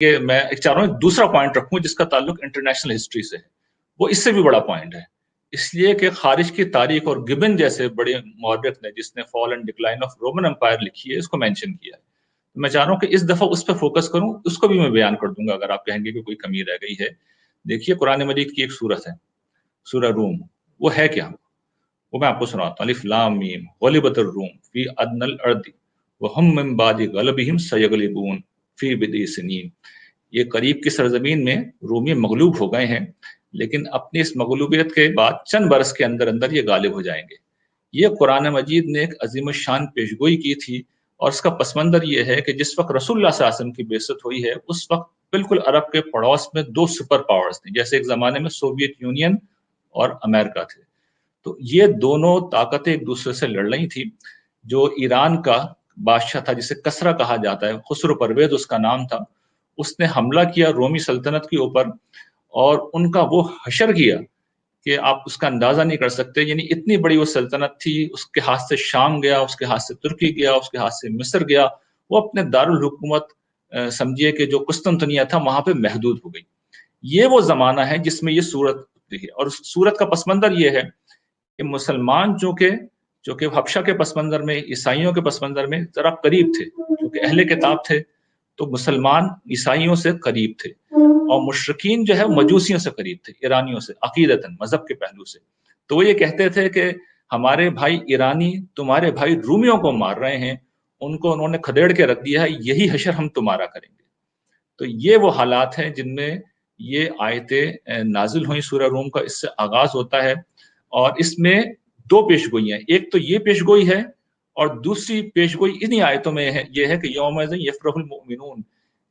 کہ میں چاہ رہا ہوں دوسرا پوائنٹ رکھوں جس کا تعلق انٹرنیشنل ہسٹری سے ہے، وہ اس سے بھی بڑا پوائنٹ ہے، اس لیے کہ خارج کی تاریخ اور گبن جیسے بڑے مورخ نے، جس نے fall and decline of Roman empire لکھی ہے، اس کو مینشن کیا ہے. میں چاہ رہا ہوں کہ اس دفعہ اس پہ فوکس کروں، اس کو بھی میں بیان کر دوں گا اگر آپ کہیں گے کہ کوئی کمی رہ گئی ہے. دیکھیے قرآن مجید کی ایک سورت ہے، سورہ روم، وہ ہے کیا؟ وہ میں آپ کو سناتا ہوں. الف لام میم غلبت الروم فی ادنى الارض وهم من بعد غلبهم سيغلبون فی بضع سنین. یہ قریب کی سرزمین میں رومی مغلوب ہو گئے ہیں، لیکن اپنی اس مغلوبیت کے بعد چند برس کے اندر اندر یہ غالب ہو جائیں گے. یہ قرآن مجید نے ایک عظیم الشان پیشگوئی کی تھی، اور اس کا پس منظر یہ ہے کہ جس وقت رسول اللہ صلی اللہ علیہ وسلم کی بعثت ہوئی ہے، اس وقت بالکل عرب کے پڑوس میں دو سپر پاورز تھے، جیسے ایک زمانے میں سوویت یونین اور امریکہ تھے. تو یہ دونوں طاقتیں ایک دوسرے سے لڑ رہی تھی. جو ایران کا بادشاہ تھا جسے کسرا کہا جاتا ہے، خسرو پرویز اس کا نام تھا، اس نے حملہ کیا رومی سلطنت کے اوپر، اور ان کا وہ حشر کیا کہ آپ اس کا اندازہ نہیں کر سکتے. یعنی اتنی بڑی وہ سلطنت تھی، اس کے ہاتھ سے شام گیا، اس کے ہاتھ سے ترکی گیا، اس کے ہاتھ سے مصر گیا. وہ اپنے دارالحکومت سمجھیے کہ جو قسطنطنیہ تھا وہاں پہ محدود ہو گئی. یہ وہ زمانہ ہے جس میں یہ صورت ہے، اور اس صورت کا پس منظر یہ ہے کہ مسلمان چونکہ حبشہ کے پس منظر میں، عیسائیوں کے پس منظر میں ذرا قریب تھے، کیونکہ اہل کتاب تھے تو مسلمان عیسائیوں سے قریب تھے، اور مشرکین جو ہے مجوسیوں سے قریب تھے، ایرانیوں سے، عقیدتاً مذہب کے پہلو سے. تو وہ یہ کہتے تھے کہ ہمارے بھائی ایرانی تمہارے بھائی رومیوں کو مار رہے ہیں، ان کو انہوں نے کھدیڑ کے رکھ دیا ہے، یہی حشر ہم تمہارا کریں گے. تو یہ وہ حالات ہیں جن میں یہ آیتیں نازل ہوئیں. سورہ روم کا اس سے آغاز ہوتا ہے، اور اس میں دو پیشگوئیاں، ایک تو یہ پیشگوئی ہے، اور دوسری پیشگوئی انہی آیتوں میں ہے، یہ ہے کہ یومئذ یفرح المؤمنون،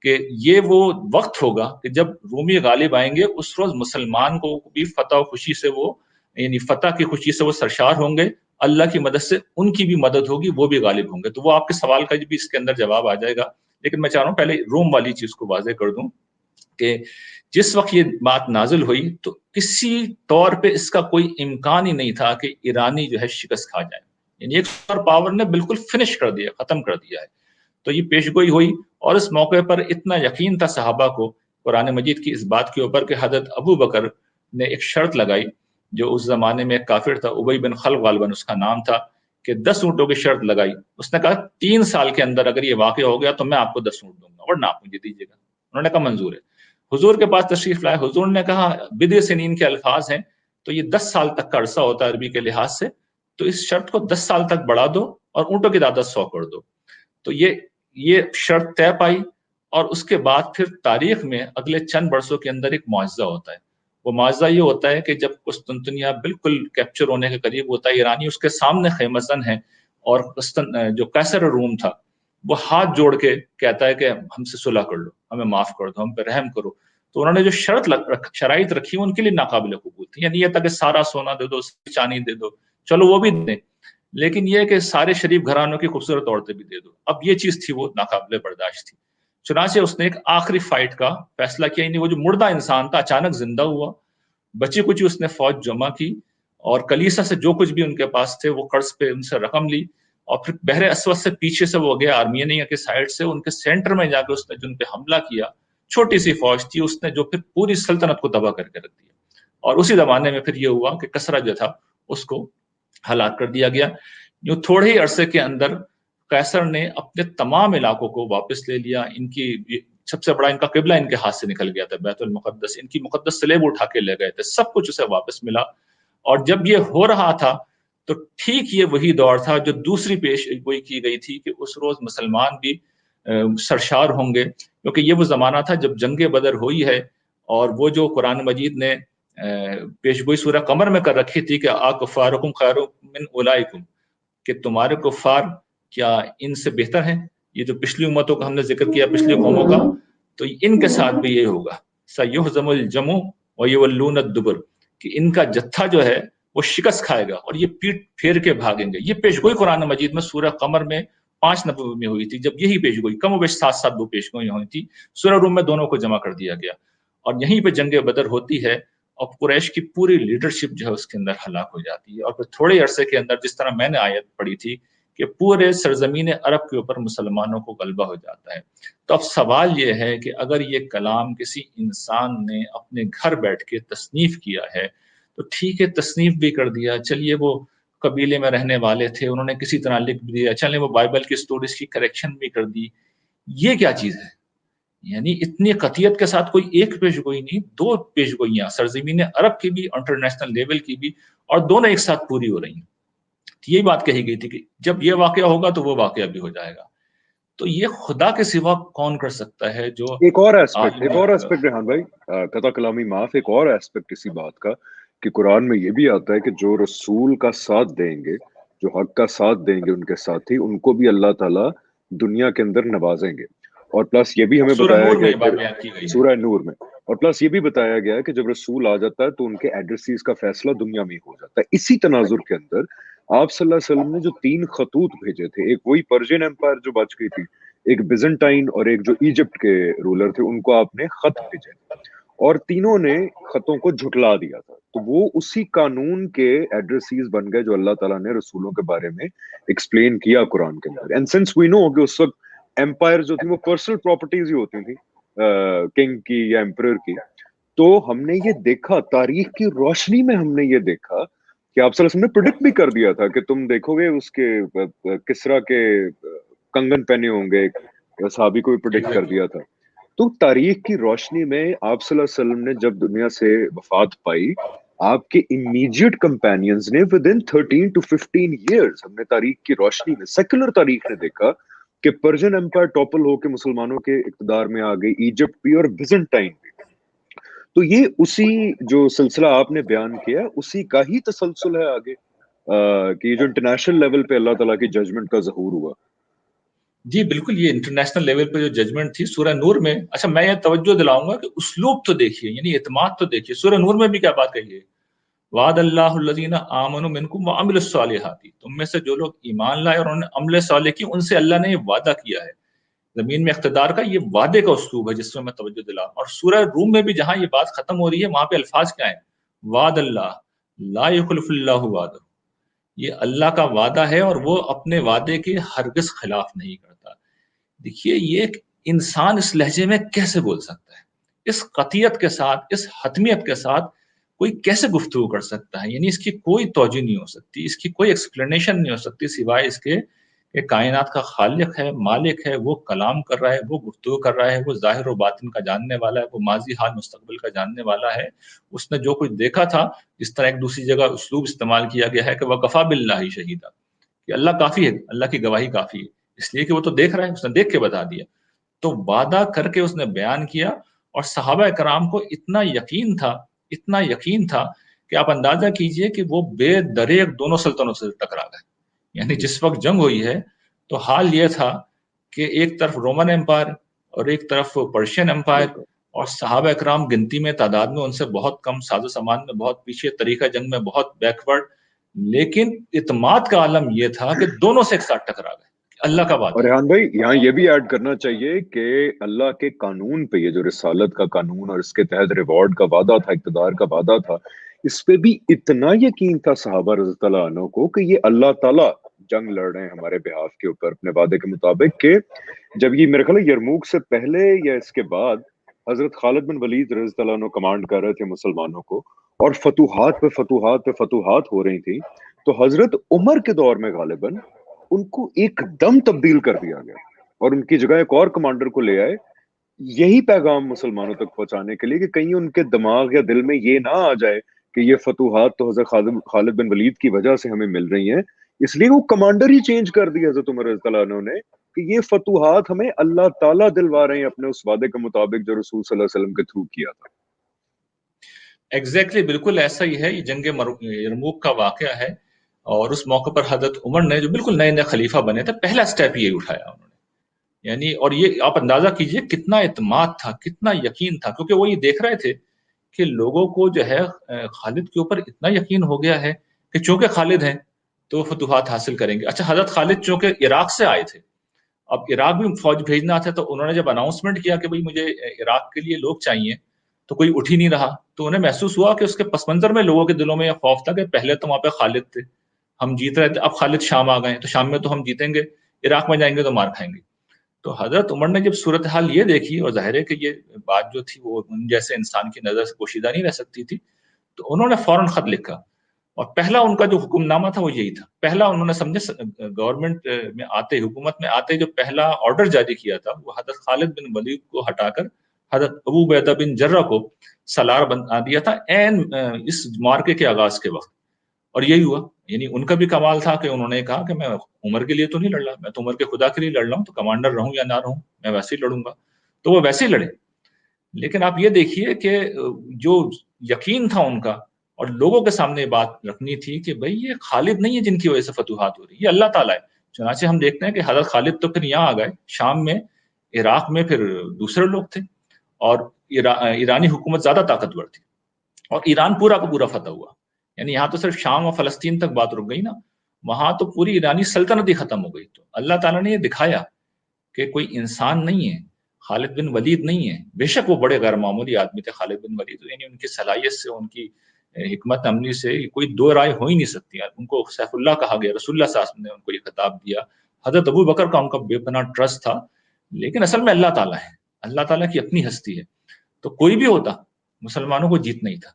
کہ یہ وہ وقت ہوگا کہ جب رومی غالب آئیں گے، اس روز مسلمان کو بھی فتح و خوشی سے وہ، یعنی فتح کی خوشی سے وہ سرشار ہوں گے، اللہ کی مدد سے ان کی بھی مدد ہوگی، وہ بھی غالب ہوں گے. تو وہ آپ کے سوال کا بھی اس کے اندر جواب آ جائے گا. لیکن میں چاہ رہا ہوں پہلے روم والی چیز کو واضح کر دوں کہ جس وقت یہ بات نازل ہوئی تو کسی طور پہ اس کا کوئی امکان ہی نہیں تھا کہ ایرانی جو ہے شکست کھا جائے. یعنی ایک سپر پاور نے بالکل فنش کر دیا، ختم کر دیا ہے. تو یہ پیشگوئی ہوئی، اور اس موقع پر اتنا یقین تھا صحابہ کو قرآن مجید کی اس بات کے اوپر کہ حضرت ابو بکر نے ایک شرط لگائی، جو اس زمانے میں ایک کافر تھا، ابی بن خلف غالباً اس کا نام تھا، کہ 10 اونٹوں کی شرط لگائی. اس نے کہا 3 سال کے اندر اگر یہ واقع ہو گیا تو میں آپ کو 10 اونٹ دوں گا، ورنہ آپ مجھے دیجیے گا. انہوں نے کہا منظور ہے. حضور کے پاس تشریف لائے، حضور نے کہا بضع سنین کے الفاظ ہیں، تو یہ 10 سال تک کا عرصہ ہوتا ہے عربی کے لحاظ سے، تو اس شرط کو 10 سال تک بڑھا دو اور اونٹوں کی تعداد 100 کر دو. تو یہ شرط طے پائی، اور اس کے بعد پھر تاریخ میں اگلے چند برسوں کے اندر ایک معجزہ ہوتا ہے. وہ معجزہ یہ ہوتا ہے کہ جب قسطنطنیہ بالکل کیپچر ہونے کے قریب ہوتا ہے، ایرانی اس کے سامنے خیمہ زن ہے، اور جو قیصر روم تھا وہ ہاتھ جوڑ کے کہتا ہے کہ ہم سے صلح کر لو، ہمیں معاف کر دو، ہم پہ رحم کرو. تو انہوں نے جو شرائط رکھی ان کے لیے ناقابل قبول تھی. یعنی یہ تھا کہ سارا سونا دے دو، چاندی دے دو، چلو وہ بھی دیں، لیکن یہ کہ سارے شریف گھرانوں کی خوبصورت عورتیں بھی دے دو. اب یہ چیز تھی وہ ناقابل برداشت تھی. چنانچہ اس نے ایک آخری فائٹ کا فیصلہ کیا. یعنی وہ جو مردہ انسان تھا اچانک زندہ ہوا، بچی کچی اس نے فوج جمع کی، اور کلیسا سے جو کچھ بھی ان کے پاس تھے وہ قرض پہ ان سے رقم لی، اور پھر بحر اسود سے پیچھے سے وہ گیا آرمینیا کے سائڈ سے، ان کے سینٹر میں جا کے اس نے جن پہ حملہ کیا. چھوٹی سی فوج تھی، اس نے جو پھر پوری سلطنت کو تباہ کر کے رکھ دیا. اور اسی زمانے میں پھر یہ ہوا کہ کسرا جو تھا اس کو ہلاک کر دیا گیا. جو تھوڑے ہی عرصے کے اندر قیصر نے اپنے تمام علاقوں کو واپس لے لیا. ان کی سب سے بڑا ان کا قبلہ ان کے ہاتھ سے نکل گیا تھا، بیت المقدس، ان کی مقدس سلیب اٹھا کے لے گئے تھے، سب کچھ اسے واپس ملا. اور جب یہ ہو رہا تھا تو ٹھیک یہ وہی دور تھا جو دوسری پیش گوئی کی گئی تھی کہ اس روز مسلمان بھی سرشار ہوں گے، کیونکہ یہ وہ زمانہ تھا جب جنگ بدر ہوئی ہے. اور وہ جو قرآن مجید نے پیشگوئی سورہ قمر میں کر رکھی تھی کہ کفارکم خیر من اولئکم، کہ تمہارے کفار کیا ان سے بہتر ہیں. یہ جو پچھلی امتوں کا ہم نے ذکر کیا، پچھلی قوموں کا، تو ان کے ساتھ بھی یہ ہوگا، سیہزم الجمع ویولون الدبر، کہ ان کا جتھا جو ہے وہ شکست کھائے گا اور یہ پیٹ پھیر کے بھاگیں گے. یہ پیشگوئی قرآن مجید میں سورہ قمر میں 5 نبوی میں ہوئی تھی، جب یہی پیشگوئی کم و بیش 7 وہ پیشگوئی ہوئی تھی. سورہ روم میں دونوں کو جمع کر دیا گیا، اور یہیں پہ جنگ بدر ہوتی ہے، اور قریش کی پوری لیڈرشپ جو ہے اس کے اندر ہلاک ہو جاتی ہے. اور پھر تھوڑے عرصے کے اندر، جس طرح میں نے آیت پڑھی تھی کہ پورے سرزمین عرب کے اوپر مسلمانوں کو غلبہ ہو جاتا ہے۔ تو اب سوال یہ ہے کہ اگر یہ کلام کسی انسان نے اپنے گھر بیٹھ کے تصنیف کیا ہے تو ٹھیک ہے، تصنیف بھی کر دیا، چلیے وہ قبیلے میں رہنے والے تھے، انہوں نے کسی طرح لکھ دیا، چلے وہ بائبل کی سٹوریز کی کریکشن بھی کر دی، یہ کیا چیز ہے؟ یعنی اتنی قطعیت کے ساتھ کوئی ایک پیش گوئی نہیں، دو پیش گوئیاں سرزمین عرب کی بھی انٹرنیشنل لیول کی بھی، اور دونوں ایک ساتھ پوری ہو رہی ہیں۔ یہی بات کہی گئی تھی کہ جب یہ واقعہ ہوگا تو وہ واقعہ بھی ہو جائے گا۔ تو یہ خدا کے سوا کون کر سکتا ہے جو ایک اور ایسپیکٹ ریحان بھائی، قطع کلامی معاف، ایک اور ایسپیکٹ اسی بات کا کہ قرآن میں یہ بھی آتا ہے کہ جو رسول کا ساتھ دیں گے، جو حق کا ساتھ دیں گے ان کے ساتھی، ان کو بھی اللہ تعالیٰ دنیا کے اندر نوازیں گے۔ اور پلس یہ بھی ہمیں سورہ بتایا نور میں گیا یہ بات بیان کی گئی ہے۔ سورہ نور میں، اور پلس یہ بھی بتایا گیا کہ جب رسول آ جاتا ہے تو ان کے ایڈریسیز کا فیصلہ دنیا میں ہو جاتا ہے۔ اسی تناظر کے اندر آپ صلی اللہ علیہ وسلم نے جو 3 خطوط بھیجے تھے، ایک وہی پرشین امپائر جو بچ گئی تھی، ایک بیزنٹائن اور ایک جو ایجپٹ کے رولر تھے، ان کو آپ نے خط بھیجے اور تینوں نے خطوں کو جھٹلا دیا تھا۔ تو وہ اسی قانون کے ایڈریسیز بن گئے جو اللہ تعالیٰ نے رسولوں کے بارے میں ایکسپلین کیا قرآن کے اندر۔ اینڈ سنس وی نو کہ اس وقت امپائر جو تھی وہ پرسنل پراپرٹیز ہی ہوتی تھیں کنگ کی یا امپرر کی، تو ہم نے یہ دیکھا تاریخ کی روشنی میں، ہم نے یہ دیکھا کہ آپ صلی اللہ علیہ وسلم نے پریڈکٹ بھی کر دیا تھا کہ تم دیکھو گے اس کے کسرا کے کنگن پہنے ہوں گے، صحابی کو بھی پریڈکٹ کر دیا تھا۔ تو تاریخ کی روشنی میں آپ صلی اللہ علیہ وسلم نے جب دنیا سے وفات پائی، آپ کے امیجیٹ کمپینینز نے ودن 13 to 15 ایئرز، ہم نے تاریخ کی روشنی میں، سیکولر تاریخ نے دیکھا کہ پرشین امپائر ٹاپل ہو کے مسلمانوں کے اقتدار میں آ گئی، ایجپٹ بھی اور بیزنٹائن بھی۔ تو یہ اسی جو سلسلہ آپ نے بیان کیا اسی کا ہی تسلسل ہے آگے، کہ جو انٹرنیشنل لیول پہ اللہ تعالیٰ کی ججمنٹ کا ظہور ہوا۔ جی بالکل، یہ انٹرنیشنل لیول پہ جو ججمنٹ تھی سورہ نور میں، اچھا میں یہ توجہ دلاؤں گا کہ اسلوب تو دیکھیے، یعنی اعتماد تو دیکھیے، سورہ نور میں بھی کیا بات کہی ہے؟ وعد اللہ الذین آمنوا منکم وعملوا الصالحات، تم میں سے جو لوگ ایمان لائے اور انہوں نے عمل صالح کی، ان سے اللہ نے یہ وعدہ کیا ہے۔ زمین میں اقتدار کا یہ وعدے کا اسلوب ہے جس میں توجہ دلاؤں۔ اور سورہ روم میں بھی جہاں یہ بات ختم ہو رہی ہے وہاں پہ الفاظ کیا ہیں؟ وعد اللہ لا یخلف اللہ وعدہ، یہ اللہ کا وعدہ ہے اور وہ اپنے وعدے کے ہرگز خلاف نہیں کرتا۔ دیکھیے یہ ایک انسان اس لہجے میں کیسے بول سکتا ہے، اس قطعیت کے ساتھ، اس حتمیت کے ساتھ کوئی کیسے گفتگو کر سکتا ہے؟ یعنی اس کی کوئی توجہ نہیں ہو سکتی، اس کی کوئی ایکسپلینیشن نہیں ہو سکتی سوائے اس کے کہ کائنات کا خالق ہے، مالک ہے، وہ کلام کر رہا ہے، وہ گفتگو کر رہا ہے، وہ ظاہر و باطن کا جاننے والا ہے، وہ ماضی حال مستقبل کا جاننے والا ہے۔ اس نے جو کچھ دیکھا تھا، جس طرح ایک دوسری جگہ اسلوب استعمال کیا گیا ہے کہ وَکَفَىٰ بِاللَّهِ شَهِیدًا، کہ اللہ کافی ہے، اللہ کی گواہی کافی ہے، اس لیے کہ وہ تو دیکھ رہا ہے، اس نے دیکھ کے بتا دیا۔ تو وعدہ کر کے اس نے بیان کیا، اور صحابہ کرام کو اتنا یقین تھا کہ آپ اندازہ کیجئے کہ وہ بے دریغ دونوں سلطنتوں سے ٹکرا گئے۔ یعنی جس وقت جنگ ہوئی ہے تو حال یہ تھا کہ ایک طرف رومن امپائر اور ایک طرف پرشین امپائر، اور صحابہ اکرام گنتی میں، تعداد میں ان سے بہت کم، ساز و سامان میں بہت پیچھے، طریقہ جنگ میں بہت بیکورڈ، لیکن اعتماد کا عالم یہ تھا کہ دونوں سے ایک ساتھ ٹکرا گئے، اللہ کا وعدہ۔ اور ریحان بھائی یہاں یہ بھی ایڈ کرنا چاہیے کہ اللہ کے قانون پہ، یہ جو رسالت کا قانون اور اس کے تحت ریوارڈ کا وعدہ تھا، اقتدار کا وعدہ تھا، اس پہ بھی اتنا یقین تھا صحابہ رضی اللہ عنہ کو کہ یہ اللہ تعالیٰ جنگ لڑ رہے ہیں ہمارے بہاف کے اوپر اپنے وعدے کے مطابق، کہ جب یہ میرے خیال ہے یرموک سے پہلے یا اس کے بعد حضرت خالد بن ولید رضی اللہ عنہ کمانڈ کر رہے تھے مسلمانوں کو، اور فتوحات پہ فتوحات پہ فتوحات ہو رہی تھی، تو حضرت عمر کے دور میں غالباً ان کو ایک دم تبدیل کر دیا گیا اور ان کی جگہ ایک اور کمانڈر کو لے آئے، یہی پیغام مسلمانوں تک پہنچانے کے لیے کہ کہیں ان کے دماغ یا دل میں یہ نہ آ جائے کہ یہ فتوحات تو حضرت خالد بن ولید کی وجہ سے ہمیں مل رہی ہیں، اس لیے وہ کمانڈر ہی چینج کر دی حضرت عمر رضی اللہ عنہ نے کہ یہ فتوحات ہمیں اللہ تعالیٰ دلوا رہے ہیں اپنے اس وعدے کے مطابق جو رسول صلی اللہ علیہ وسلم کے تھرو کیا تھا۔ ایگزیکٹلی بالکل ایسا ہی ہے، یہ جنگ یرموک کا واقعہ ہے، اور اس موقع پر حضرت عمر نے جو بالکل نئے خلیفہ بنے تھے، پہلا سٹیپ یہی اٹھایا انہوں نے، یعنی اور یہ آپ اندازہ کیجئے کتنا اعتماد تھا، کتنا یقین تھا، کیونکہ وہ یہ دیکھ رہے تھے کہ لوگوں کو جو ہے خالد کے اوپر اتنا یقین ہو گیا ہے کہ چونکہ خالد ہیں تو فتوحات حاصل کریں گے۔ اچھا حضرت خالد چونکہ عراق سے آئے تھے، اب عراق بھی فوج بھیجنا تھا، تو انہوں نے جب اناؤنسمنٹ کیا کہ بھئی مجھے عراق کے لیے لوگ چاہیے، تو کوئی اٹھ ہی نہیں رہا، تو انہیں محسوس ہوا کہ اس کے پس منظر میں لوگوں کے دلوں میں یہ خوف تھا کہ پہلے تو وہاں پہ خالد تھے، ہم جیت رہے تھے، اب خالد شام آ گئے ہیں تو شام میں تو ہم جیتیں گے، عراق میں جائیں گے تو مار کھائیں گے. تو حضرت عمر نے جب صورتحال یہ دیکھی، اور ظاہر ہے کہ یہ بات جو تھی وہ ان جیسے انسان کی نظر سے پوشیدہ نہیں رہ سکتی تھی، تو انہوں نے فوراً خط لکھا. اور پہلا ان کا جو حکم نامہ تھا وہ یہی تھا. پہلا انہوں نے سمجھے گورنمنٹ میں آتے، حکومت میں آتے، جو پہلا آرڈر جاری کیا تھا وہ حضرت خالد بن ولید کو ہٹا کر حضرت ابو عبیدہ بن جرہ کو سالار بنا دیا تھا عین اس مارکے کے آغاز کے وقت. اور یہی ہوا. یعنی ان کا بھی کمال تھا کہ انہوں نے کہا کہ میں عمر کے لیے تو نہیں لڑ رہا، میں تو عمر کے خدا کے لیے لڑ رہا ہوں، تو کمانڈر رہوں یا نہ رہوں میں ویسے ہی لڑوں گا. تو وہ ویسے ہی لڑے. لیکن آپ یہ دیکھیے کہ جو یقین تھا ان کا، اور لوگوں کے سامنے بات رکھنی تھی کہ بھئی یہ خالد نہیں ہے جن کی وجہ سے فتوحات ہو رہی، یہ اللہ تعالیٰ ہے. چنانچہ ہم دیکھتے ہیں کہ حضرت خالد تو پھر یہاں آ گئے شام میں، عراق میں پھر دوسرے لوگ تھے، اور ایرانی حکومت زیادہ طاقتور تھی، اور ایران پورا کا پورا فتح ہوا. یعنی یہاں تو صرف شام اور فلسطین تک بات رک گئی نا، وہاں تو پوری ایرانی سلطنت ہی ختم ہو گئی. تو اللہ تعالیٰ نے یہ دکھایا کہ کوئی انسان نہیں ہے، خالد بن ولید نہیں ہے. بے شک وہ بڑے غیر معمولی آدمی تھے خالد بن ولید، یعنی ان کی صلاحیت سے، ان کی حکمت عملی سے کوئی دو رائے ہو ہی نہیں سکتی. ان کو سیف اللہ کہا گیا، رسول اللہ صلی اللہ علیہ وسلم نے ان کو یہ خطاب دیا. حضرت ابو بکر کا ان کا بے پناہ ٹرسٹ تھا. لیکن اصل میں اللہ تعالیٰ ہے، اللہ تعالیٰ کی اپنی ہستی ہے. تو کوئی بھی ہوتا مسلمانوں کو جیت نہیں تھا،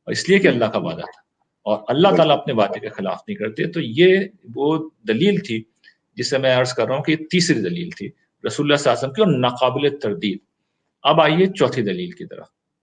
اور اس لیے کہ اللہ کا وعدہ تھا، اور اللہ تعالیٰ اپنے وعدے کے خلاف نہیں کرتے. تو یہ وہ دلیل تھی جسے میں عرض کر رہا ہوں کہ یہ تیسری دلیل تھی رسول اللہ صلی اللہ علیہ وسلم کی، اور ناقابل تردید. اب آئیے چوتھی دلیل کی طرف.